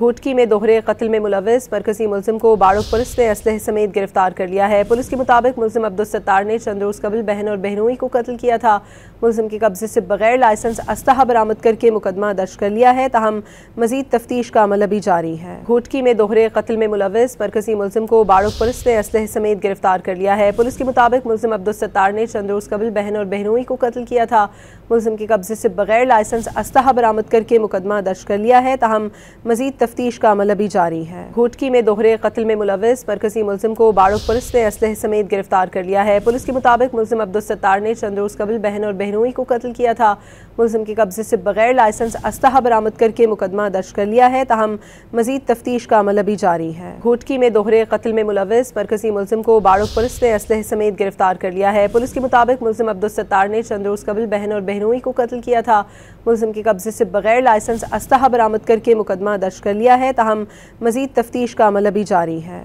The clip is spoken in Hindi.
घोटकी में दोहरे कत्ल में मुलविस मरकजी मुलजिम को बाड़ो पुलिस ने असलहे समेत गिरफ्तार कर लिया है। पुलिस के मुताबिक मुलजिम अब्दुल सत्तार ने चंद रोज कबल बहन और बहनोई को कत्ल किया था। मुलजिम के कब्जे से बगैर लाइसेंस असलहा बरामद करके मुकदमा दर्ज कर लिया है, ताहम मजीद तफ्तीश का अमल अभी जारी है। घोटकी में दोहरे कत्ल में मुलविस मरकजी मुलजिम को बाड़ो पुलिस ने असलहे समेत गिरफ्तार कर लिया है। पुलिस के मुताबिक मुलजिम अब्दुल सत्तार ने चंद रोज कबल बहन और बहनोई को कत्ल किया था। मुलजिम के कब्जे से बगैर लाइसेंस असलहा बरामद करके मुकदमा दर्ज कर लिया है, ताहम मजीद तफ्तीश का अमल अभी जारी है। घोटकी में दोहरे कत्ल में मुलविस मरकजी मुलजिम को बाड़ो पुलिस ने असलहे समेत गिरफ्तार कर लिया है। पुलिस के मुताबिक मुलजिम अब्दुल सत्तार ने चंद रोज कबल बहन और बहनोई को कत्ल किया था। मुलजिम के कब्जे से बगैर लाइसेंस असलहा बरामद करके मुकदमा दर्ज कर लिया है, ताहम मजीद तफ्तीश का अमल अभी जारी है। घोटकी में दोहरे कत्ल में मुलविस मरकजी मुलजिम को बाड़ो पुलिस ने असलहे समेत गिरफ्तार कर लिया है। पुलिस के मुताबिक मुलजिम अब्दुल सत्तार ने चंद रोज कबल बहन और बहनोई को कत्ल किया था। मुलजिम के कब्जे से बगैर लाइसेंस असलहा बरामद करके मुकदमा दर्ज कर लिया है, ताहम मजीद तफ्तीश का अमल अभी जारी है।